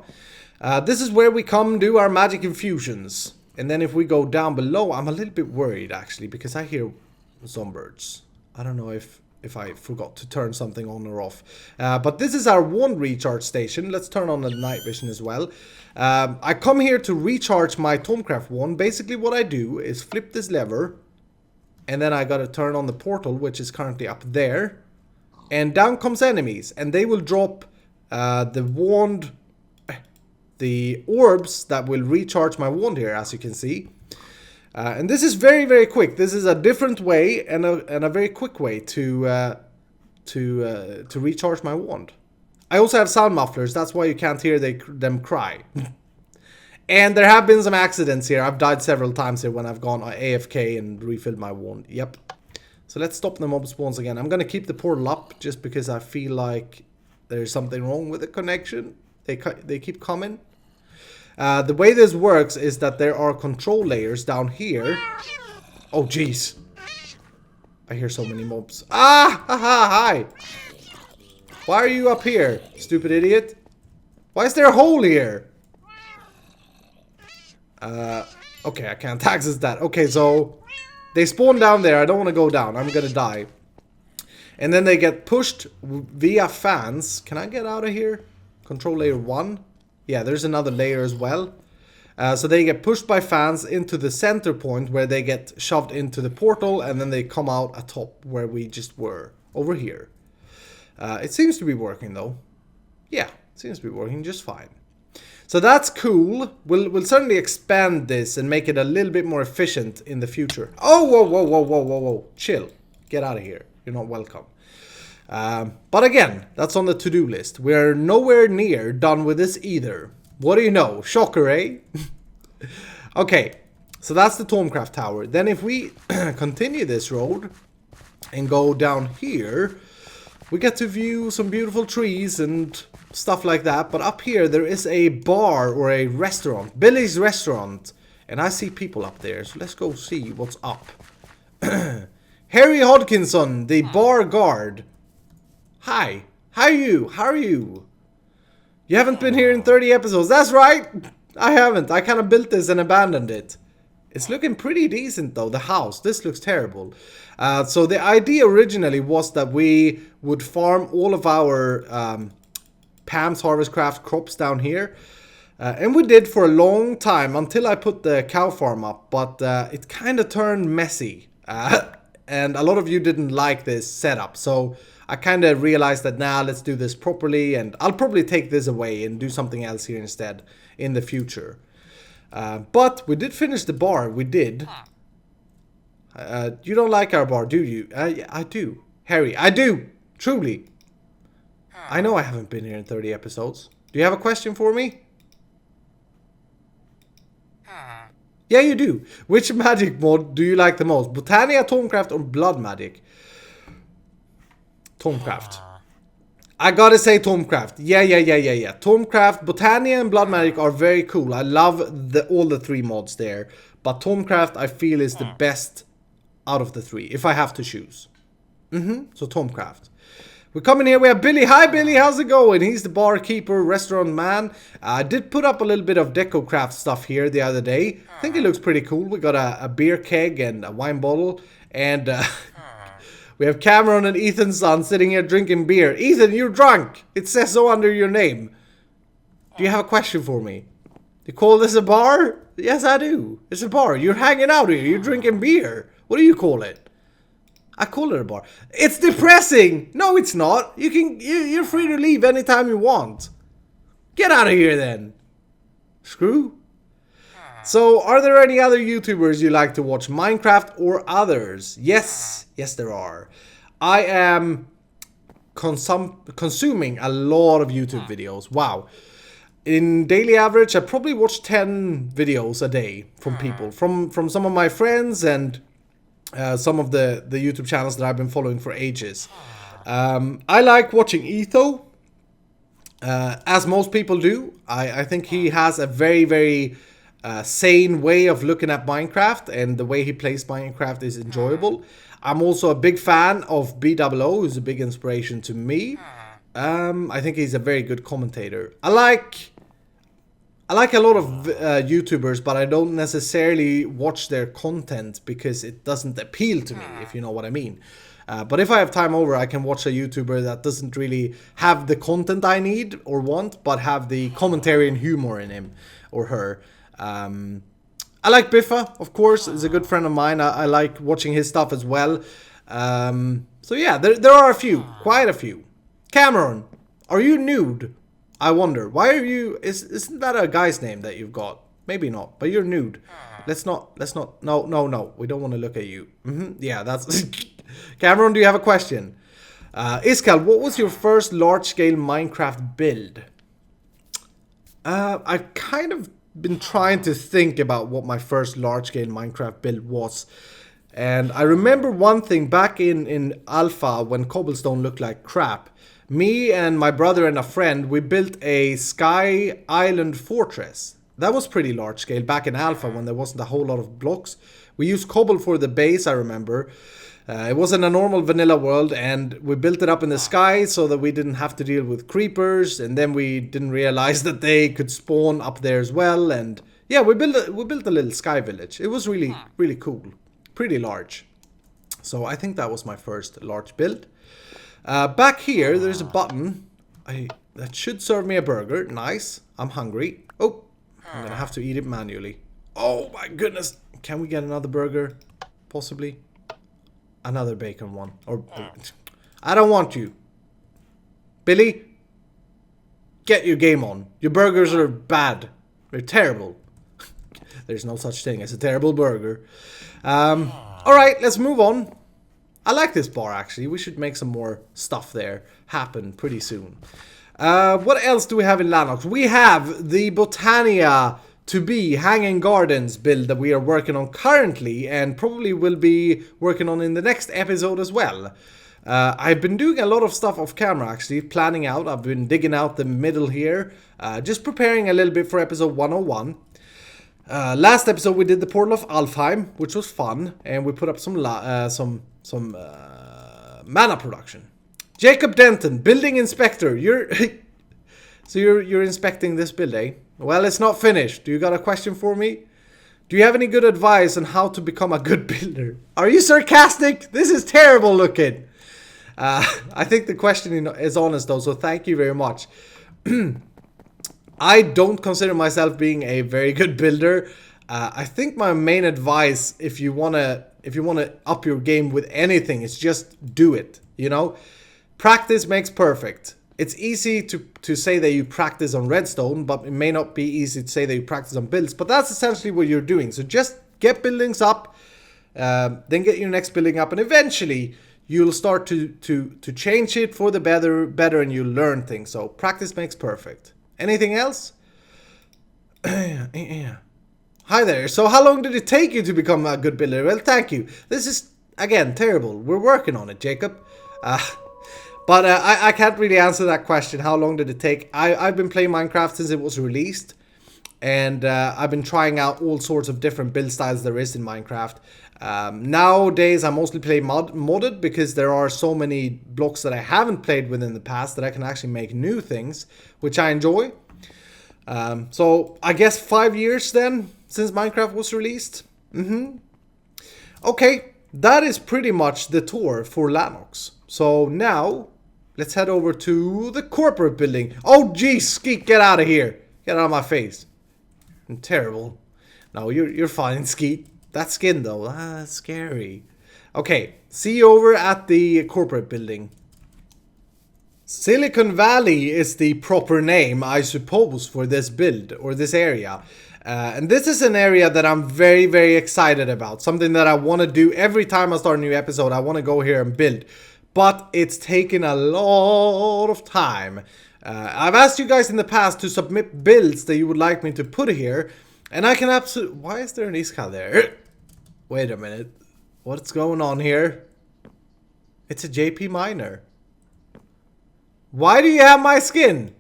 This is where we come do our magic infusions. And then if we go down below, I'm a little bit worried actually because I hear zombies. I don't know if I forgot to turn something on or off. But this is our wand recharge station. Let's turn on the night vision as well. I come here to recharge my CodeChickenCore wand. Basically what I do is flip this lever. And then I gotta turn on the portal, which is currently up there. and down comes enemies, and they will drop the orbs that will recharge my wand here, as you can see. And this is very, very quick. This is a different way and a very quick way to recharge my wand. I also have sound mufflers. That's why you can't hear them cry. And there have been some accidents here. I've died several times here when I've gone AFK and refilled my wand. Yep. So let's stop the mob spawns again. I'm gonna keep the portal up just because I feel like there's something wrong with the connection. They keep coming. The way this works is that there are control layers down here. Oh, jeez. I hear so many mobs. Ah! Haha! Hi! Why are you up here, stupid idiot? Why is there a hole here? Okay, I can't access that. Okay, so they spawn down there. I don't want to go down. I'm gonna die. And then they get pushed via fans. Can I get out of here? Control layer 1. Yeah, there's another layer as well. So they get pushed by fans into the center point where they get shoved into the portal, and then they come out atop where we just were, over here. It seems to be working though. Yeah, it seems to be working just fine. So that's cool. We'll certainly expand this and make it a little bit more efficient in the future. Oh, whoa, whoa, whoa, whoa, whoa, whoa. Chill. Get out of here. You're not welcome. But again, that's on the to-do list. We're nowhere near done with this either. What do you know? Shocker, eh? Okay, so that's the Tomecraft Tower. Then if we continue this road and go down here, we get to view some beautiful trees and stuff like that. But up here, there is a bar or a restaurant. Billy's Restaurant. And I see people up there, so let's go see what's up. Harry Hodkinson, the bar guard. Hi, how are you? How are you? You haven't been here in 30 episodes. That's right. I haven't. I kind of built this and abandoned it. It's looking pretty decent though, the house. This looks terrible. So the idea originally was that we would farm all of our Pam's Harvestcraft crops down here. And we did for a long time until I put the cow farm up. But it kind of turned messy. And a lot of you didn't like this setup. So I kind of realized that now let's do this properly, and I'll probably take this away and do something else here instead in the future. But we did finish the bar. We did. You don't like our bar, do you? I do. Harry, I do. Truly. I know I haven't been here in 30 episodes. Do you have a question for me? Yeah, you do. Which magic mod do you like the most? Botania, Tomecraft, or BloodMagic? Tomecraft. I gotta say Tomecraft. Yeah. Tomecraft, Botania, and BloodMagic are very cool. I love all the three mods there. But Tomecraft, I feel, is the best out of the three, if I have to choose. So Tomecraft. We come in here, we have Billy. Hi Billy, how's it going? He's the barkeeper, restaurant man. I did put up a little bit of DecoCraft stuff here the other day. I think it looks pretty cool. We got a beer keg and a wine bottle. And we have Cameron and Ethan's son sitting here drinking beer. Ethan, you're drunk. It says so under your name. Do you have a question for me? You call this a bar? Yes, I do. It's a bar. You're hanging out here. You're drinking beer. What do you call it? I call it a bar. It's depressing. No, it's not. You're free to leave anytime you want. Get out of here then. Screw. So, are there any other YouTubers you like to watch? Minecraft or others? Yes, there are. I am consuming a lot of YouTube videos. Wow. In daily average, I probably watch 10 videos a day from people. From some of my friends and some of the YouTube channels that I've been following for ages. I like watching Etho, as most people do. I think he has a very, very sane way of looking at Minecraft, and the way he plays Minecraft is enjoyable. I'm also a big fan of BWO, who's a big inspiration to me. I think he's a very good commentator. I like a lot of YouTubers, but I don't necessarily watch their content because it doesn't appeal to me, if you know what I mean. But if I have time over, I can watch a YouTuber that doesn't really have the content I need or want, but have the commentary and humor in him or her. I like Biffa, of course. He's a good friend of mine. I like watching his stuff as well. So yeah, there are a few, quite a few. Cameron, are you nude? I wonder. Why are you? Isn't that a guy's name that you've got? Maybe not, but you're nude. Let's not. No. We don't want to look at you. Yeah, that's. Cameron, do you have a question? Iskall, what was your first large-scale Minecraft build? I've kind of been trying to think about what my first large-scale Minecraft build was. And I remember one thing back in Alpha when cobblestone looked like crap. Me and my brother and a friend, we built a sky island fortress. That was pretty large scale back in Alpha when there wasn't a whole lot of blocks. We used cobble for the base, I remember. It wasn't a normal vanilla world, and we built it up in the sky so that we didn't have to deal with creepers, and then we didn't realize that they could spawn up there as well. And yeah, we built a little sky village. It was really cool, pretty large. So I think that was my first large build. Back here, there's a button that should serve me a burger. Nice. I'm hungry. Oh, I'm gonna have to eat it manually. Oh my goodness. Can we get another burger? Possibly. Another bacon one. Or I don't want you. Billy, get your game on. Your burgers are bad. They're terrible. There's no such thing as a terrible burger. Alright, let's move on. I like this bar actually. We should make some more stuff there happen pretty soon. What else do we have in Lanox? We have the Botania to be Hanging Gardens build that we are working on currently and probably will be working on in the next episode as well. I've been doing a lot of stuff off camera actually, planning out. I've been digging out the middle here, just preparing a little bit for episode 101. Last episode we did the Portal of Alfheim, which was fun, and we put up some mana production. Jacob Denton, building inspector. You're inspecting this build, eh? Well, it's not finished. Do you got a question for me? Do you have any good advice on how to become a good builder? Are you sarcastic? This is terrible looking. I think the question is honest though, so thank you very much. I don't consider myself being a very good builder. I think my main advice, if you wanna up your game with anything, is just do it. You know, practice makes perfect. It's easy to say that you practice on redstone, but it may not be easy to say that you practice on builds. But that's essentially what you're doing. So just get buildings up, then get your next building up, and eventually you'll start to change it for the better, and you'll learn things. So practice makes perfect. Anything else? Yeah. Hi there. So how long did it take you to become a good builder? Well, thank you. This is, again, terrible. We're working on it, Jacob. But I can't really answer that question. How long did it take? I've been playing Minecraft since it was released. And I've been trying out all sorts of different build styles there is in Minecraft. Nowadays, I mostly play modded because there are so many blocks that I haven't played with in the past that I can actually make new things, which I enjoy. So I guess 5 years then since Minecraft was released. Okay, that is pretty much the tour for Lanox. So now let's head over to the corporate building. Oh geez, Skeet, get out of here. Get out of my face. I'm terrible. No, you're fine, Skeet. That skin though, that's scary. Okay, see you over at the corporate building. Silicon Valley is the proper name, I suppose, for this build or this area. And this is an area that I'm very, very excited about. Something that I want to do every time I start a new episode. I want to go here and build. But it's taken a lot of time. I've asked you guys in the past to submit builds that you would like me to put here. And I can absolutely... Why is there an Iskall there? Wait a minute. What's going on here? It's a JP Miner. Why do you have my skin?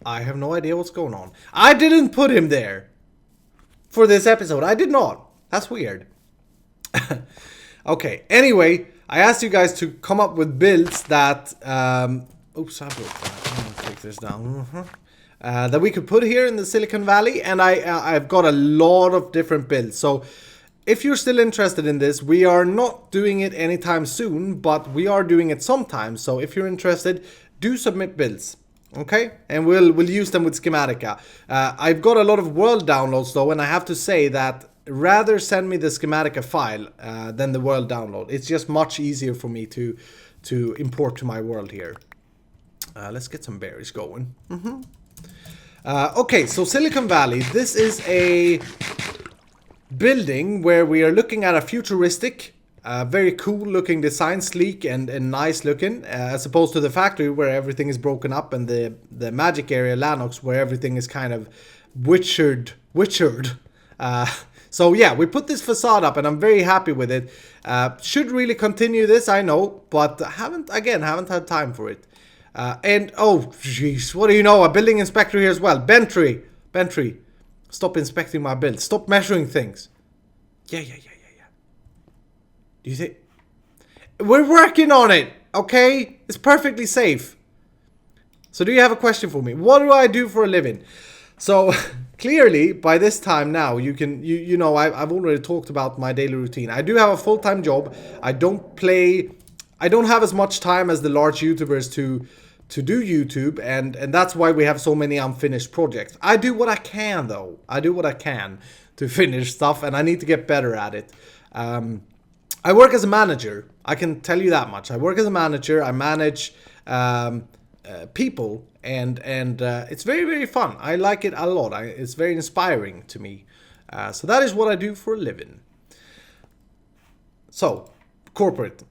I have no idea what's going on. I didn't put him there for this episode. I did not. That's weird. Okay, anyway, I asked you guys to come up with builds that... oops, I broke that. I'm gonna take this down. That we could put here in the Silicon Valley, and I've got a lot of different builds. So if you're still interested in this, we are not doing it anytime soon, but we are doing it sometime. So if you're interested, do submit builds. Okay, and we'll use them with Schematica. I've got a lot of world downloads though, and I have to say that rather send me the schematic a file than the world download. It's just much easier for me to import to my world here. Let's get some berries going. Okay, so Silicon Valley. This is a building where we are looking at a futuristic, very cool looking design, sleek and nice looking, as opposed to the factory where everything is broken up, and the magic area, Lanox, where everything is kind of witchered. So yeah, we put this facade up and I'm very happy with it. Should really continue this, I know, but haven't had time for it. And oh jeez, what do you know, a building inspector here as well. Bentry, stop inspecting my build, stop measuring things. Yeah. Do you think we're working on it? Okay, it's perfectly safe. So do you have a question for me? What do I do for a living? So clearly by this time now you know I've already talked about my daily routine. I do have a full-time job. I don't have as much time as the large YouTubers to do YouTube, and that's why we have so many unfinished projects. I do what I can though. I do what I can to finish stuff, and I need to get better at it. I work as a manager. I can tell you that much. I work as a manager. I manage people, and it's very, very fun. I like it a lot. It's very inspiring to me. So that is what I do for a living. So, corporate.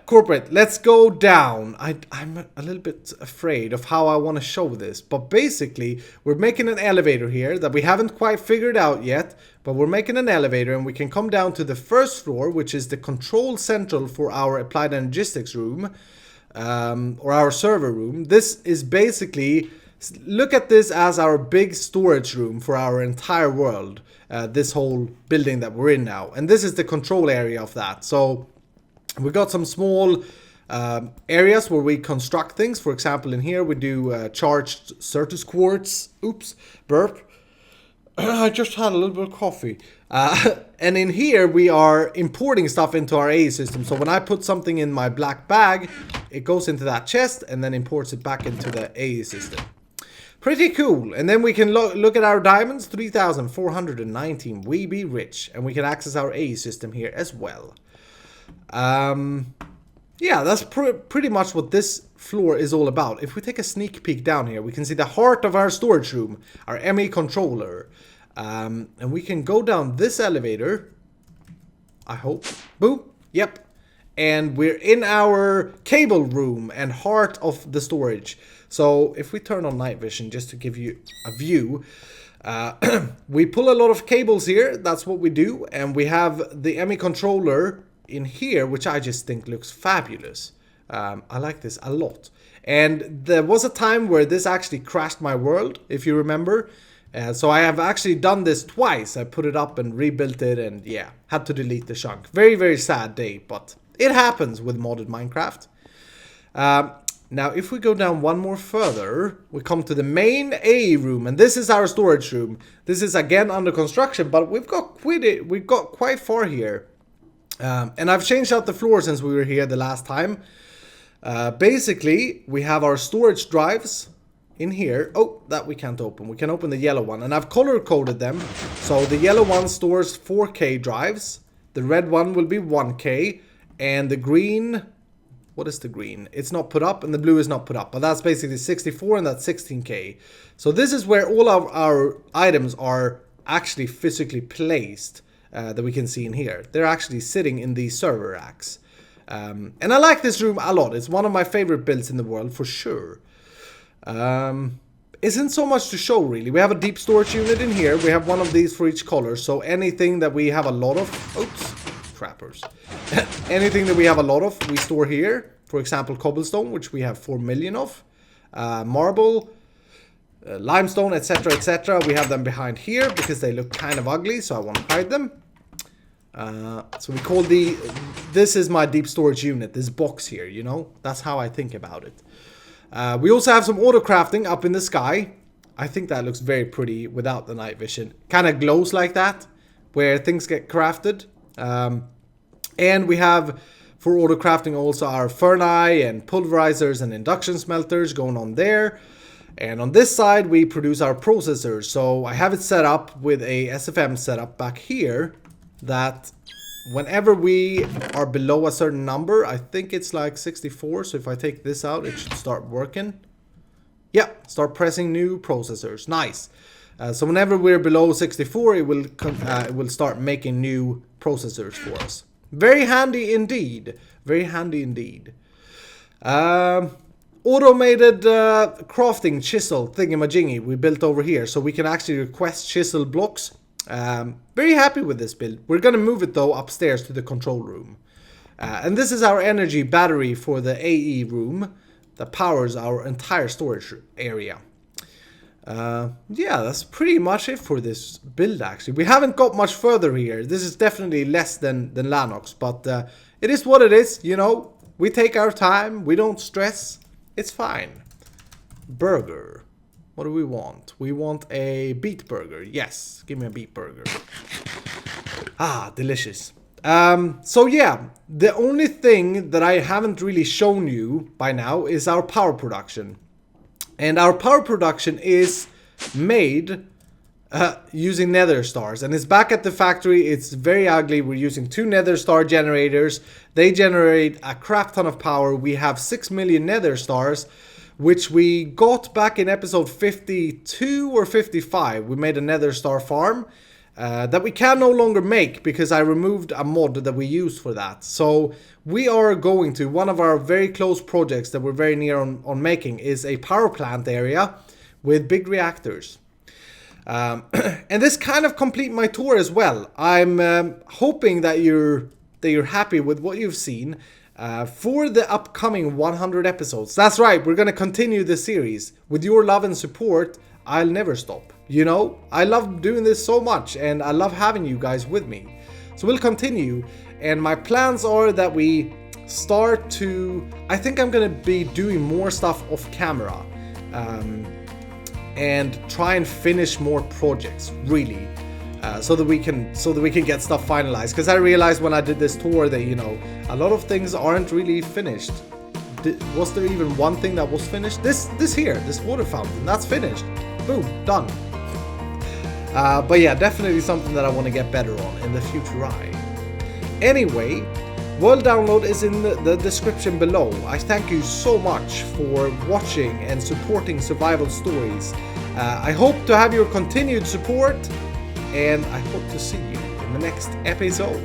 Corporate, let's go down. I'm a little bit afraid of how I want to show this, but basically we're making an elevator here that we haven't quite figured out yet, but we're making an elevator and we can come down to the first floor, which is the control central for our applied logistics room, or our server room. This is basically, look at this as our big storage room for our entire world, this whole building that we're in now, and this is the control area of that. So we got some small areas where we construct things. For example, in here we do charged Certus quartz. Oops, burp. I just had a little bit of coffee. And in here we are importing stuff into our AE system. So when I put something in my black bag, it goes into that chest and then imports it back into the AE system. Pretty cool. And then we can look at our diamonds, 3,419. We be rich. And we can access our AE system here as well. Yeah, that's pretty much what this floor is all about. If we take a sneak peek down here, we can see the heart of our storage room, our ME controller. And we can go down this elevator, I hope. Boom. Yep. And we're in our cable room and heart of the storage. So if we turn on night vision just to give you a view, we pull a lot of cables here. That's what we do. And we have the ME controller in here, which I just think looks fabulous. I like this a lot. And there was a time where this actually crashed my world, if you remember. So I have actually done this twice. I put it up and rebuilt it, and yeah, had to delete the chunk. Very, very sad day, but it happens with modded Minecraft. Now, if we go down one more further, we come to the main AE room, and this is our storage room. This is again under construction, but we've got quite far here. And I've changed out the floor since we were here the last time. Basically, we have our storage drives in here. Oh, that we can't open. We can open the yellow one. And I've color-coded them. So the yellow one stores 4K drives. The red one will be 1K. And the green... What is the green? It's not put up, and the blue is not put up. But that's basically 64, and that's 16K. So this is where all of our items are actually physically placed. That we can see in here. They're actually sitting in these server racks. And I like this room a lot. It's one of my favorite builds in the world for sure. Isn't so much to show really. We have a deep storage unit in here. We have one of these for each color. So anything that we have a lot of... Oops, trappers. Anything that we have a lot of, we store here. For example, cobblestone, which we have 4 million of. Marble... limestone, etc, etc. We have them behind here because they look kind of ugly, so I want to hide them. So we call this is my deep storage unit, this box here, you know? That's how I think about it. We also have some auto crafting up in the sky. I think that looks very pretty without the night vision. Kind of glows like that, where things get crafted. And we have, for auto crafting, also our ferni and pulverizers and induction smelters going on there. And on this side, we produce our processors. So I have it set up with a SFM setup back here. that whenever we are below a certain number, I think it's like 64, so if I take this out, it should start working. Yeah, start pressing new processors. Nice. So whenever we're below 64, it will start making new processors for us. Very handy indeed. Very handy indeed. Automated crafting chisel thingamajiggy we built over here, so we can actually request chisel blocks. Very happy with this build. We're gonna move it though upstairs to the control room. And this is our energy battery for the AE room that powers our entire storage area. Yeah, that's pretty much it for this build actually. We haven't got much further here. This is definitely less than Lanox, but it is what it is, you know. We take our time, we don't stress. It's fine. Burger. What do we want? We want a beet burger. Yes, give me a beet burger. Ah, delicious. So yeah, the only thing that I haven't really shown you by now is our power production. And our power production is made using nether stars. And it's back at the factory. It's very ugly. We're using 2 nether star generators. They generate a crap ton of power. We have 6 million nether stars, which we got back in episode 52 or 55. We made a nether star farm that we can no longer make because I removed a mod that we used for that. So we are going to, one of our very close projects that we're very near on making is a power plant area with big reactors. And this kind of complete my tour as well. I'm hoping that you're happy with what you've seen for the upcoming 100 episodes. That's right, we're gonna continue the series. With your love and support, I'll never stop. You know, I love doing this so much and I love having you guys with me. So we'll continue, and my plans are that we start to, I think I'm gonna be doing more stuff off camera. And try and finish more projects, really, so that we can get stuff finalized. Because I realized when I did this tour that, you know, a lot of things aren't really finished. Was there even one thing that was finished? This water fountain, that's finished. Boom, done. But yeah, definitely something that I want to get better on in the future. Anyway, world download is in the description below. I thank you so much for watching and supporting survival stories. I hope to have your continued support, and I hope to see you in the next episode.